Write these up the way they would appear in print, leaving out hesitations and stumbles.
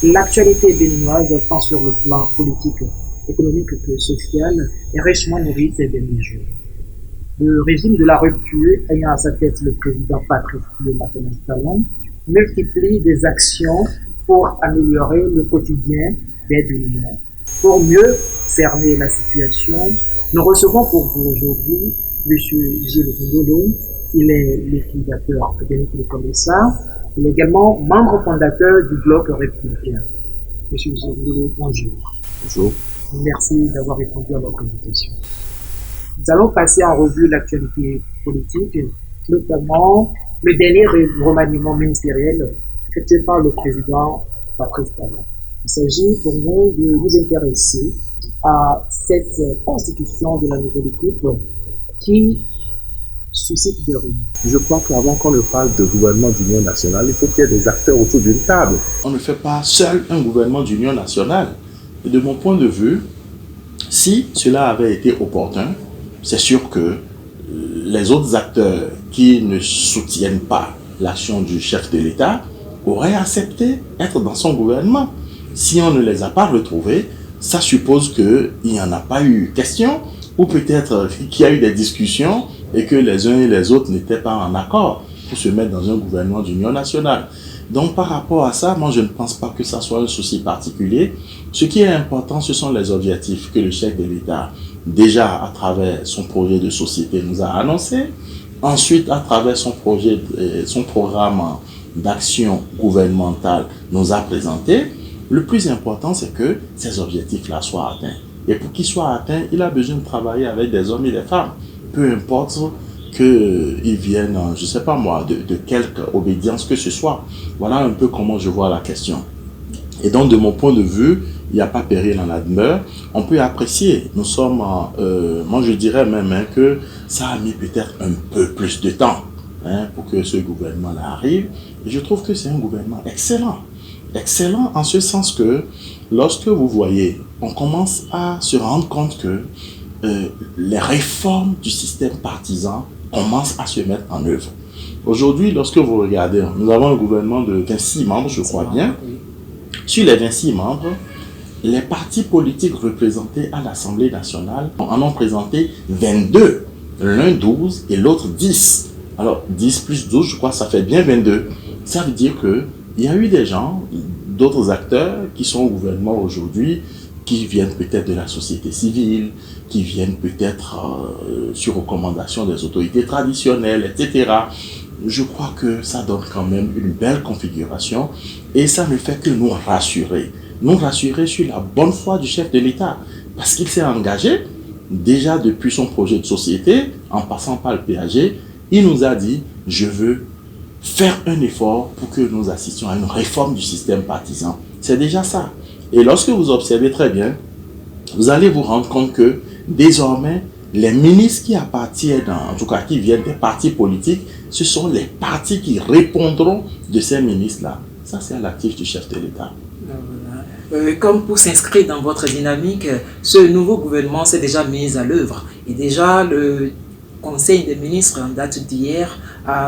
L'actualité béninoise, tant sur le plan politique, économique que social, est richement nourrie ces derniers jours. Le régime de la rupture, ayant à sa tête le président Patrice Talon, multiplie des actions pour améliorer le quotidien des Béninois. Pour mieux cerner la situation, nous recevons pour vous aujourd'hui M. Gilles Ngolo. Il est liquidateur académique de Comessa. Il est également membre fondateur du Bloc républicain. M. Gilles Ngolo, bonjour. Bonjour. Merci d'avoir répondu à notre invitation. Nous allons passer en revue l'actualité politique, notamment le dernier remaniement ministériel effectué par le président Patrice Talon. Il s'agit pour nous de nous intéresser à cette constitution de la nouvelle équipe qui suscite des rumeurs. Je crois qu'avant qu'on ne parle de gouvernement d'union nationale, il faut qu'il y ait des acteurs autour d'une table. On ne fait pas seul un gouvernement d'union nationale. Et de mon point de vue, si cela avait été opportun, c'est sûr que les autres acteurs qui ne soutiennent pas l'action du chef de l'État auraient accepté d'être dans son gouvernement. Si on ne les a pas retrouvés, ça suppose qu'il n'y en a pas eu question, ou peut-être qu'il y a eu des discussions et que les uns et les autres n'étaient pas en accord pour se mettre dans un gouvernement d'union nationale. Donc par rapport à ça, moi je ne pense pas que ça soit un souci particulier. Ce qui est important, ce sont les objectifs que le chef de l'État, déjà à travers son projet de société, nous a annoncé. Ensuite, à travers son programme d'action gouvernementale, nous a présenté. Le plus important, c'est que ces objectifs-là soient atteints. Et pour qu'ils soient atteints, il a besoin de travailler avec des hommes et des femmes. Peu importe qu'ils viennent, je ne sais pas moi, de quelque obédience que ce soit. Voilà un peu comment je vois la question. Et donc, de mon point de vue, il n'y a pas péril en la demeure. On peut apprécier. Nous sommes, moi je dirais même que ça a mis peut-être un peu plus de temps pour que ce gouvernement-là arrive. Et je trouve que c'est un gouvernement excellent. Excellent en ce sens que lorsque vous voyez, on commence à se rendre compte que les réformes du système partisan commencent à se mettre en œuvre. Aujourd'hui, lorsque vous regardez, nous avons un gouvernement de 26 membres, je crois bien. Sur les 26 membres, les partis politiques représentés à l'Assemblée nationale en ont présenté 22. L'un 12 et l'autre 10. Alors 10 plus 12, je crois que ça fait bien 22. Ça veut dire qu'il y a eu des gens, d'autres acteurs qui sont au gouvernement aujourd'hui, qui viennent peut-être de la société civile, qui viennent peut-être sur recommandation des autorités traditionnelles, etc. Je crois que ça donne quand même une belle configuration et ça ne fait que nous rassurer. Nous rassurer sur la bonne foi du chef de l'État parce qu'il s'est engagé déjà depuis son projet de société, en passant par le PAG, il nous a dit « je veux faire un effort pour que nous assistions à une réforme du système partisan ». C'est déjà ça. Et lorsque vous observez très bien, vous allez vous rendre compte que désormais, les ministres qui appartiennent, en tout cas qui viennent des partis politiques, ce sont les partis qui répondront de ces ministres-là. Ça, c'est à l'actif du chef de l'État. Comme pour s'inscrire dans votre dynamique, ce nouveau gouvernement s'est déjà mis à l'œuvre. Et déjà, le Conseil des ministres, en date d'hier,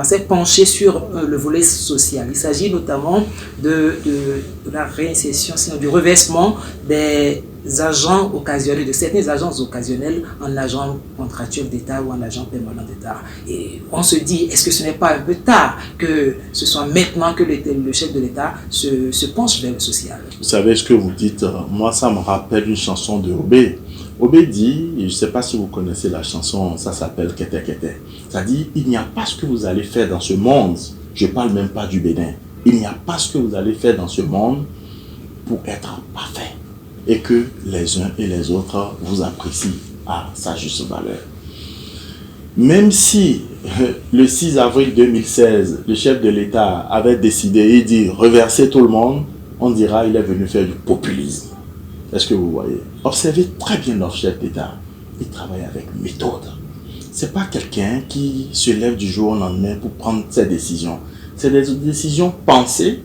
s'est penché sur le volet social. Il s'agit notamment de la réinsertion, sinon du reversement des agents occasionnels, de certains agents occasionnels en agents contractuels d'État ou en agents permanents d'État. Et on se dit, est-ce que ce n'est pas un peu tard que ce soit maintenant que le chef de l'État se penche vers le social? Vous savez ce que vous dites, moi ça me rappelle une chanson de Obé. Obé dit, je ne sais pas si vous connaissez la chanson, ça s'appelle Kété Kété. Ça dit, il n'y a pas ce que vous allez faire dans ce monde, je ne parle même pas du Bénin, il n'y a pas ce que vous allez faire dans ce monde pour être parfait. Et que les uns et les autres vous apprécient à sa juste valeur. Même si le 6 avril 2016, le chef de l'État avait décidé et dit reverser tout le monde, on dira il est venu faire du populisme. Est-ce que vous voyez? Observez très bien notre chef d'État. Il travaille avec méthode. Ce n'est pas quelqu'un qui se lève du jour au lendemain pour prendre ses décisions. C'est des décisions pensées,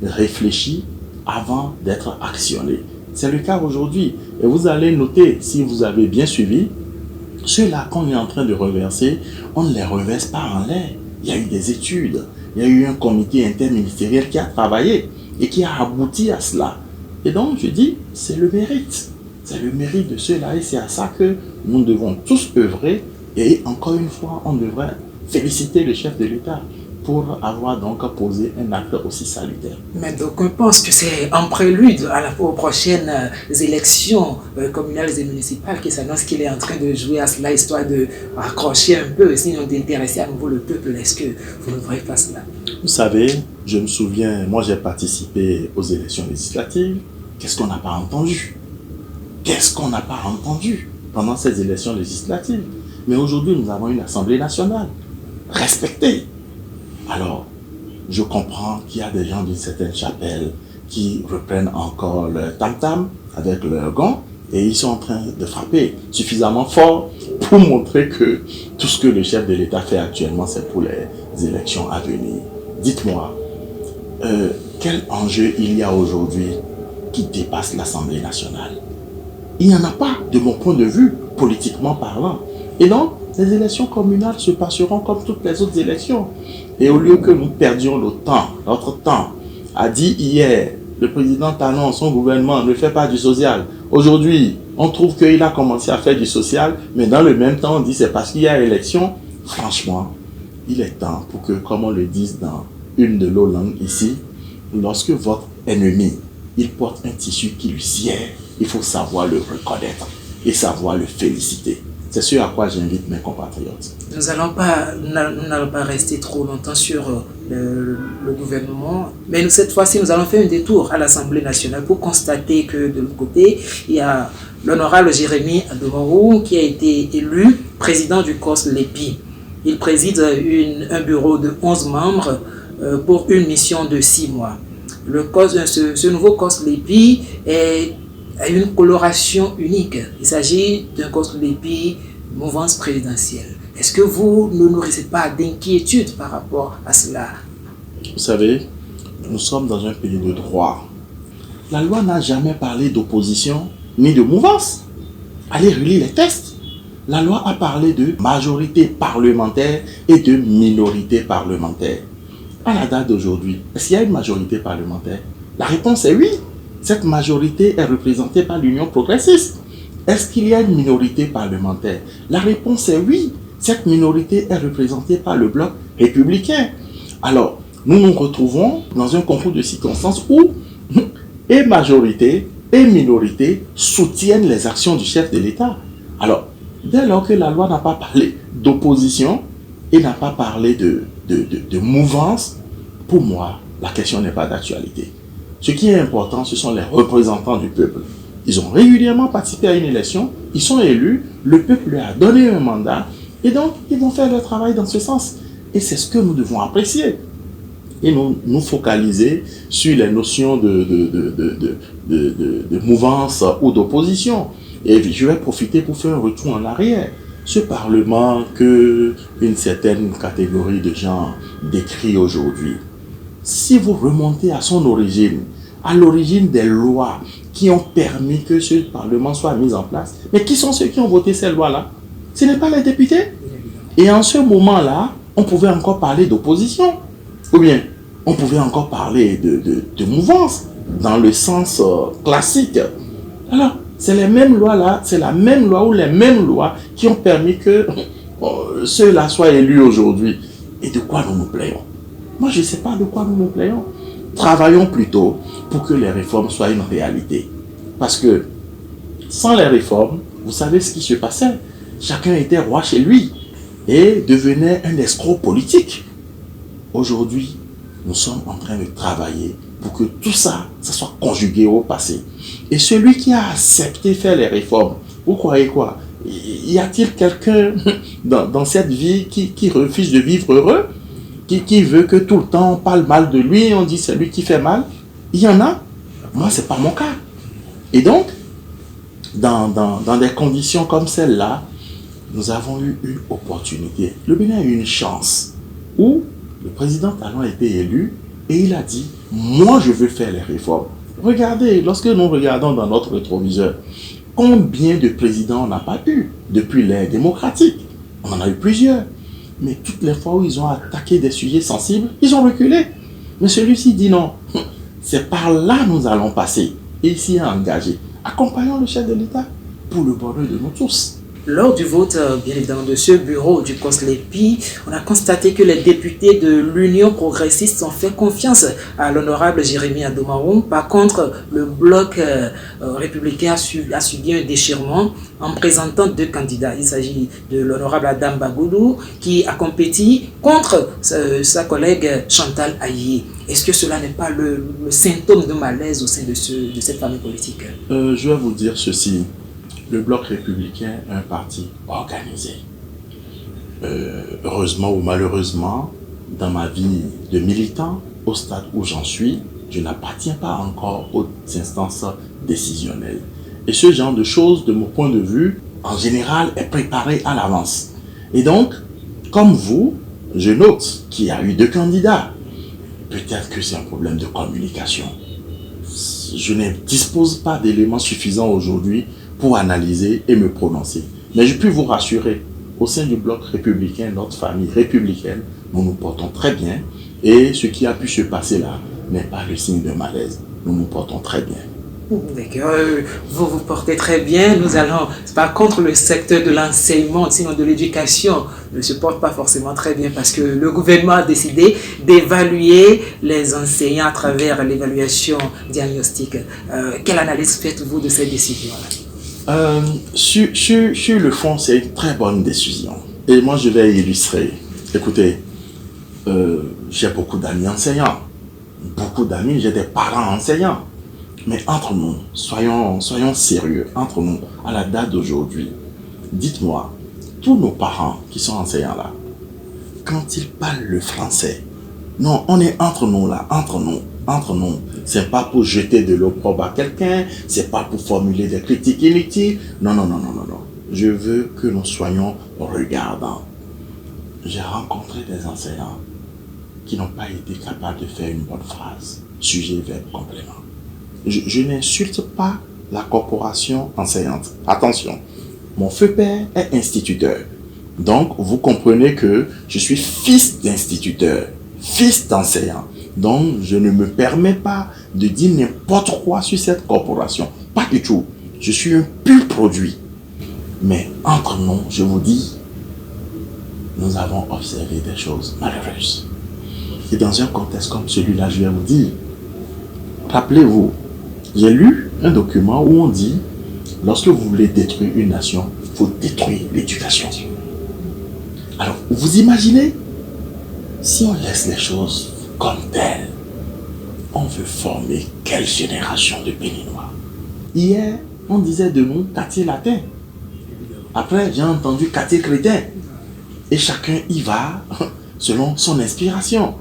réfléchies avant d'être actionnées. C'est le cas aujourd'hui. Et vous allez noter, si vous avez bien suivi, ceux-là qu'on est en train de reverser, on ne les reverse pas en l'air. Il y a eu des études, il y a eu un comité interministériel qui a travaillé. et qui a abouti à cela. Et donc, je dis, c'est le mérite. C'est le mérite de ceux-là et c'est à ça que nous devons tous œuvrer. Et encore une fois, on devrait féliciter le chef de l'État pour avoir donc posé un acte aussi salutaire. Mais donc on pense que c'est un prélude aux prochaines élections communales et municipales qui s'annonce qu'il est en train de jouer à cela, histoire de raccrocher un peu, sinon d'intéresser à nouveau le peuple. Est-ce que vous ne voyez pas cela? Vous savez, je me souviens, moi j'ai participé aux élections législatives. Qu'est-ce qu'on n'a pas entendu? Qu'est-ce qu'on n'a pas entendu pendant ces élections législatives? Mais aujourd'hui, nous avons une Assemblée nationale respectée. Alors, je comprends qu'il y a des gens d'une certaine chapelle qui reprennent encore le tam-tam avec leur gant et ils sont en train de frapper suffisamment fort pour montrer que tout ce que le chef de l'État fait actuellement, c'est pour les élections à venir. Dites-moi, quel enjeu il y a aujourd'hui qui dépasse l'Assemblée nationale? Il n'y en a pas, de mon point de vue, politiquement parlant. Et donc, les élections communales se passeront comme toutes les autres élections. Et au lieu que nous perdions notre temps, a dit hier, le président Talon, son gouvernement ne fait pas du social. Aujourd'hui, on trouve qu'il a commencé à faire du social, mais dans le même temps, on dit c'est parce qu'il y a élection. Franchement, il est temps pour que, comme on le dise dans une de nos langues ici, lorsque votre ennemi, il porte un tissu qui lui sied, il faut savoir le reconnaître et savoir le féliciter. C'est ce à quoi j'invite mes compatriotes. Nous n'allons pas rester trop longtemps sur le gouvernement, mais cette fois-ci, nous allons faire un détour à l'Assemblée nationale pour constater que de l'autre côté, il y a l'honorable Jérémy Adomorou qui a été élu président du COS LEPI. Il préside un bureau de 11 membres pour une mission de 6 mois. Ce nouveau COS LEPI a une coloration unique. Il s'agit d'un COS LEPI mouvance présidentielle. Est-ce que vous ne nourrissez pas d'inquiétude par rapport à cela? Vous savez, nous sommes dans un pays de droit. La loi n'a jamais parlé d'opposition ni de mouvance. Allez relire les textes. La loi a parlé de majorité parlementaire et de minorité parlementaire. À la date d'aujourd'hui, est-ce qu'il y a une majorité parlementaire? La réponse est oui. Cette majorité est représentée par l'Union progressiste. Est-ce qu'il y a une minorité parlementaire? La réponse est oui. Cette minorité est représentée par le bloc républicain. Alors, nous nous retrouvons dans un concours de circonstances où et majorité et minorité soutiennent les actions du chef de l'État. Alors, dès lors que la loi n'a pas parlé d'opposition et n'a pas parlé de mouvance, pour moi, la question n'est pas d'actualité. Ce qui est important, ce sont les représentants du peuple. Ils ont régulièrement participé à une élection, ils sont élus, le peuple leur a donné un mandat, et donc ils vont faire leur travail dans ce sens. Et c'est ce que nous devons apprécier. Et nous focaliser sur les notions de mouvance ou d'opposition. Et je vais profiter pour faire un retour en arrière. Ce Parlement que une certaine catégorie de gens décrit aujourd'hui, si vous remontez à son origine, à l'origine des lois qui ont permis que ce Parlement soit mis en place, mais qui sont ceux qui ont voté ces lois-là? Ce n'est pas les députés. Et en ce moment-là, on pouvait encore parler d'opposition. Ou bien, on pouvait encore parler de mouvance dans le sens classique. Alors, c'est les mêmes lois-là, c'est la même loi ou les mêmes lois qui ont permis que ceux-là soient élus aujourd'hui. Et de quoi nous nous plaignons? Moi, je ne sais pas de quoi nous nous plaignons. Travaillons plutôt pour que les réformes soient une réalité. Parce que sans les réformes, vous savez ce qui se passait. Chacun était roi chez lui et devenait un escroc politique. Aujourd'hui, nous sommes en train de travailler pour que tout ça, ça soit conjugué au passé. Et celui qui a accepté faire les réformes, vous croyez quoi? Y a-t-il quelqu'un dans cette vie qui refuse de vivre heureux? Qui veut que tout le temps on parle mal de lui, on dit c'est lui qui fait mal? Il y en a. Moi, c'est pas mon cas. Et donc, dans des conditions comme celle-là, nous avons eu une opportunité. Le Bénin a eu une chance où le président Talon a été élu et il a dit, moi je veux faire les réformes. Regardez, lorsque nous regardons dans notre rétroviseur, combien de présidents on n'a pas eu depuis l'ère démocratique? On en a eu plusieurs. Mais toutes les fois où ils ont attaqué des sujets sensibles, ils ont reculé. Mais celui-ci dit non. C'est par là que nous allons passer. Et ici, engagé. Accompagnons le chef de l'État pour le bonheur de nous tous. Lors du vote, bien évidemment, de ce bureau du COSLEPI, on a constaté que les députés de l'Union progressiste ont fait confiance à l'honorable Jérémy Adomaroum. Par contre, le bloc républicain a subi un déchirement en présentant deux candidats. Il s'agit de l'honorable Adam Bagoudou qui a compéti contre sa collègue Chantal Aïe. Est-ce que cela n'est pas le symptôme de malaise au sein de cette famille politique? Je vais vous dire ceci. Le bloc républicain est un parti organisé. Heureusement ou malheureusement, dans ma vie de militant, au stade où j'en suis, je n'appartiens pas encore aux instances décisionnelles. Et ce genre de choses, de mon point de vue, en général, est préparé à l'avance. Et donc, comme vous, je note qu'il y a eu deux candidats. Peut-être que c'est un problème de communication. Je ne dispose pas d'éléments suffisants aujourd'hui pour analyser et me prononcer. Mais je puis vous rassurer, au sein du bloc républicain, notre famille républicaine, nous nous portons très bien et ce qui a pu se passer là n'est pas le signe de malaise. Nous nous portons très bien. D'accord, vous vous portez très bien. Nous allons, par contre, le secteur de l'enseignement, sinon de l'éducation, ne se porte pas forcément très bien parce que le gouvernement a décidé d'évaluer les enseignants à travers l'évaluation diagnostique. Quelle analyse faites-vous de cette décision-là? Sur le fond, c'est une très bonne décision. Et moi, je vais illustrer. Écoutez, j'ai beaucoup d'amis enseignants. Beaucoup d'amis, j'ai des parents enseignants. Mais entre nous, soyons sérieux, entre nous, à la date d'aujourd'hui, dites-moi, tous nos parents qui sont enseignants là, quand ils parlent le français, non, on est entre nous là, entre nous. C'est pas pour jeter de l'opprobre à quelqu'un, c'est pas pour formuler des critiques inutiles. Non. Je veux que nous soyons regardants. J'ai rencontré des enseignants qui n'ont pas été capables de faire une bonne phrase. Sujet, verbe, complément. Je n'insulte pas la corporation enseignante. Attention, mon feu père est instituteur. Donc, vous comprenez que je suis fils d'instituteur, fils d'enseignant. Donc, je ne me permets pas de dire n'importe quoi sur cette corporation. Pas du tout. Je suis un pur produit. Mais entre nous, je vous dis, nous avons observé des choses malheureuses. Et dans un contexte comme celui-là, je vais vous dire, rappelez-vous, j'ai lu un document où on dit, lorsque vous voulez détruire une nation, il faut détruire l'éducation. Alors, vous imaginez, si on laisse les choses comme telles, on veut former quelle génération de Béninois? Hier, on disait de nous quartier latin. Après, j'ai entendu quartier chrétien. Et chacun y va selon son inspiration.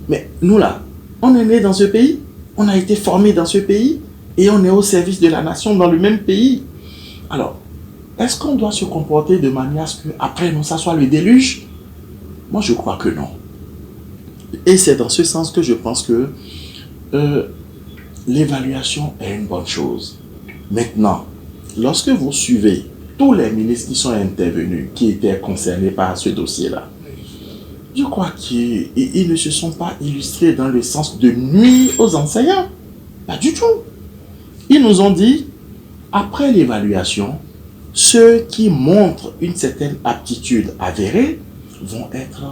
Mais nous là, on est né dans ce pays, on a été formé dans ce pays et on est au service de la nation dans le même pays. Alors, est-ce qu'on doit se comporter de manière à ce qu'après nous, ça soit le déluge? Moi, je crois que non. Et c'est dans ce sens que je pense que l'évaluation est une bonne chose. Maintenant, lorsque vous suivez tous les ministres qui sont intervenus, qui étaient concernés par ce dossier-là, je crois qu'ils ne se sont pas illustrés dans le sens de nuire aux enseignants. Pas du tout. Ils nous ont dit, après l'évaluation, ceux qui montrent une certaine aptitude avérée vont être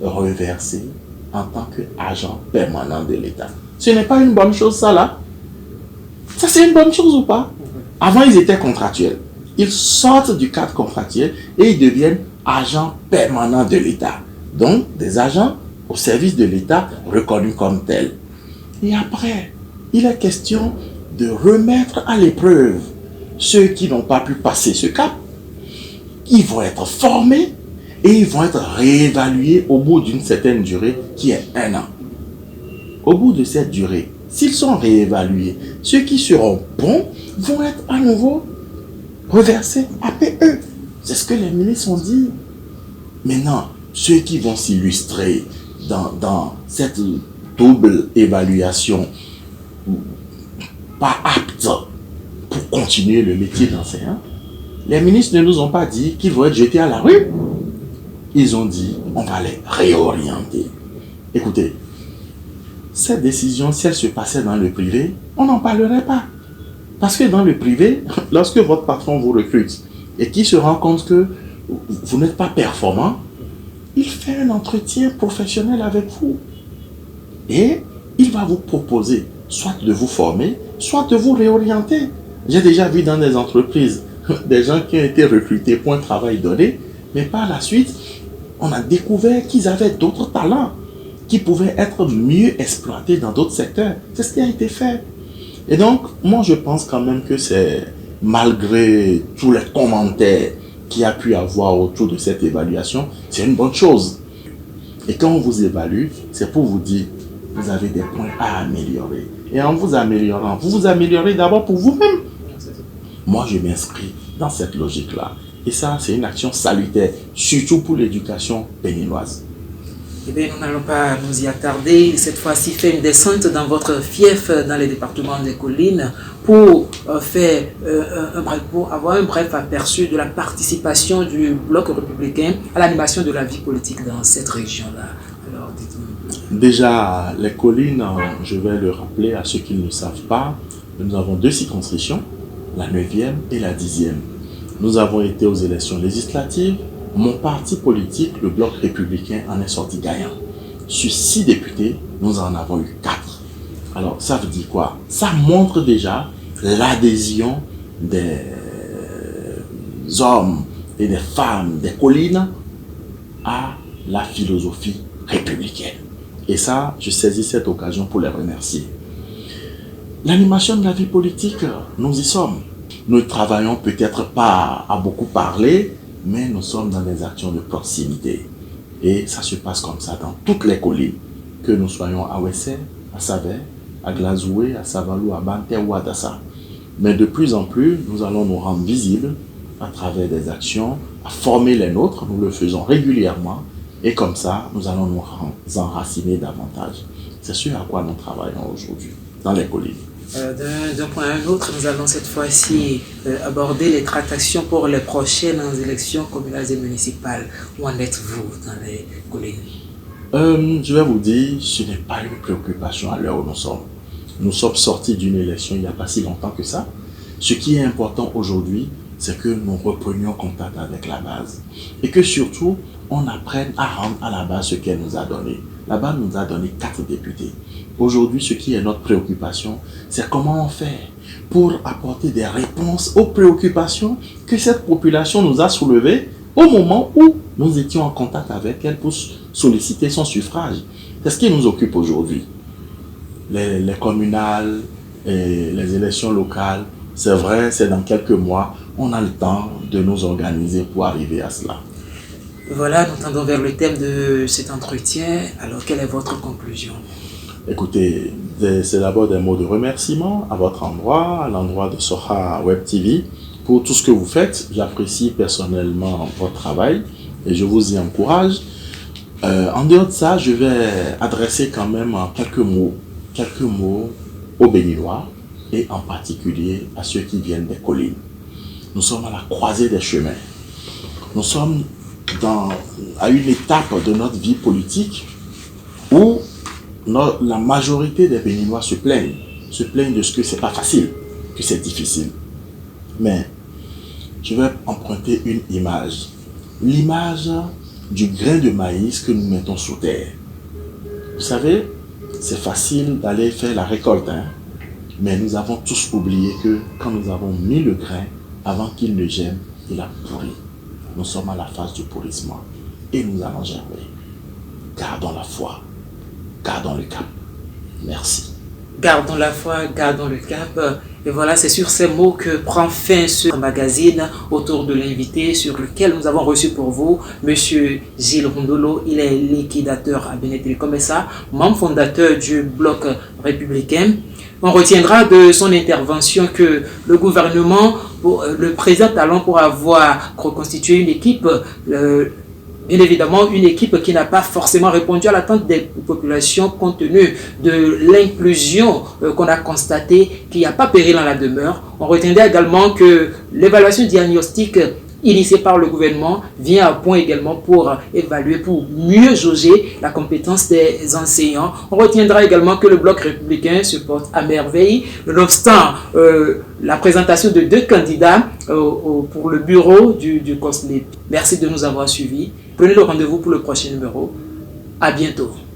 reversés en tant qu'agents permanents de l'État. Ce n'est pas une bonne chose, ça, là? Ça, c'est une bonne chose ou pas? Avant, ils étaient contractuels. Ils sortent du cadre contractuel et ils deviennent agents permanents de l'État. Donc, des agents au service de l'État reconnus comme tels. Et après, il est question de remettre à l'épreuve ceux qui n'ont pas pu passer ce cap. Ils vont être formés et ils vont être réévalués au bout d'une certaine durée qui est 1 an. Au bout de cette durée, s'ils sont réévalués, ceux qui seront bons vont être à nouveau reversés à PE. C'est ce que les ministres ont dit. Maintenant, ceux qui vont s'illustrer dans cette double évaluation, pas aptes pour continuer le métier d'enseignant, les ministres ne nous ont pas dit qu'ils vont être jetés à la rue. Ils ont dit, on va les réorienter. Écoutez, cette décision, si elle se passait dans le privé, on n'en parlerait pas. Parce que dans le privé, lorsque votre patron vous recrute et qu'il se rend compte que vous n'êtes pas performant, il fait un entretien professionnel avec vous. Et il va vous proposer soit de vous former, soit de vous réorienter. J'ai déjà vu dans des entreprises des gens qui ont été recrutés pour un travail donné, mais par la suite, on a découvert qu'ils avaient d'autres talents qui pouvaient être mieux exploités dans d'autres secteurs. C'est ce qui a été fait. Et donc, moi, je pense quand même que c'est, malgré tous les commentaires qu'il y a pu avoir autour de cette évaluation, c'est une bonne chose. Et quand on vous évalue, c'est pour vous dire, vous avez des points à améliorer. Et en vous améliorant, vous vous améliorez d'abord pour vous-même. Moi, je m'inscris dans cette logique-là. Et ça, c'est une action salutaire, surtout pour l'éducation béninoise. Eh bien, nous n'allons pas nous y attarder. Cette fois-ci, fait une descente dans votre fief, dans les départements des collines, pour avoir un bref aperçu de la participation du bloc républicain à l'animation de la vie politique dans cette région-là. Alors, dites-nous. Déjà, les collines, je vais le rappeler à ceux qui ne le savent pas, nous avons 2 circonscriptions, la 9e et la 10e. Nous avons été aux élections législatives. Mon parti politique, le Bloc républicain, en est sorti gagnant. Sur 6 députés, nous en avons eu 4. Alors, ça veut dire quoi? Ça montre déjà l'adhésion des hommes et des femmes des collines à la philosophie républicaine. Et ça, je saisis cette occasion pour les remercier. L'animation de la vie politique, nous y sommes. Nous ne travaillons peut-être pas à beaucoup parler, mais nous sommes dans des actions de proximité. Et ça se passe comme ça dans toutes les collines. Que nous soyons à Wessé, à Savé, à Glazoué, à Savalou, à Banté ou à Dassa. Mais de plus en plus, nous allons nous rendre visibles à travers des actions, à former les nôtres. Nous le faisons régulièrement. Et comme ça, nous allons nous enraciner davantage. C'est ce à quoi nous travaillons aujourd'hui dans les collines. D'un point à un autre, nous allons cette fois-ci aborder les tractations pour les prochaines élections communales et municipales. Où en êtes-vous dans les collines? Je vais vous dire, ce n'est pas une préoccupation à l'heure où nous sommes. Nous sommes sortis d'une élection il n'y a pas si longtemps que ça. Ce qui est important aujourd'hui, c'est que nous reprenions contact avec la base. Et que surtout, on apprenne à rendre à la base ce qu'elle nous a donné. La base nous a donné 4 députés. Aujourd'hui, ce qui est notre préoccupation, c'est comment on fait pour apporter des réponses aux préoccupations que cette population nous a soulevées au moment où nous étions en contact avec elle pour solliciter son suffrage. C'est ce qui nous occupe aujourd'hui. Les communales et les élections locales, c'est vrai, c'est dans quelques mois, on a le temps de nous organiser pour arriver à cela. Voilà, nous tendons vers le thème de cet entretien. Alors, quelle est votre conclusion? Écoutez, c'est d'abord des mots de remerciement à votre endroit, à l'endroit de Soha Web TV, pour tout ce que vous faites. J'apprécie personnellement votre travail et je vous y encourage. En dehors de ça, je vais adresser quand même quelques mots aux Béninois et en particulier à ceux qui viennent des collines. Nous sommes à la croisée des chemins. Nous sommes à une étape de notre vie politique où la majorité des Béninois se plaignent de ce que c'est pas facile, que c'est difficile. Mais je vais emprunter une image, l'image du grain de maïs que nous mettons sous terre. Vous savez, c'est facile d'aller faire la récolte, mais nous avons tous oublié que quand nous avons mis le grain, avant qu'il ne germe, il a pourri. Nous sommes à la phase du pourrissement et nous allons germer. Gardons la foi. Gardons le cap. Merci. Gardons la foi, gardons le cap. Et voilà, c'est sur ces mots que prend fin ce magazine autour de l'invité sur lequel nous avons reçu pour vous M. Gilles Rondolo. Il est liquidateur à Benin Telecom SA, membre fondateur du Bloc républicain. On retiendra de son intervention que le gouvernement, le président Talon, pour avoir reconstitué une équipe, bien évidemment, une équipe qui n'a pas forcément répondu à l'attente des populations compte tenu de l'inclusion qu'on a constatée, qu'il n'y a pas péril dans la demeure. On retiendra également que l'évaluation diagnostique initié par le gouvernement vient à point également pour évaluer, pour mieux jauger la compétence des enseignants. On retiendra également que le bloc républicain se porte à merveille, nonobstant la présentation de 2 candidats pour le bureau du COSLEP. Merci de nous avoir suivis. Prenez le rendez-vous pour le prochain numéro. À bientôt.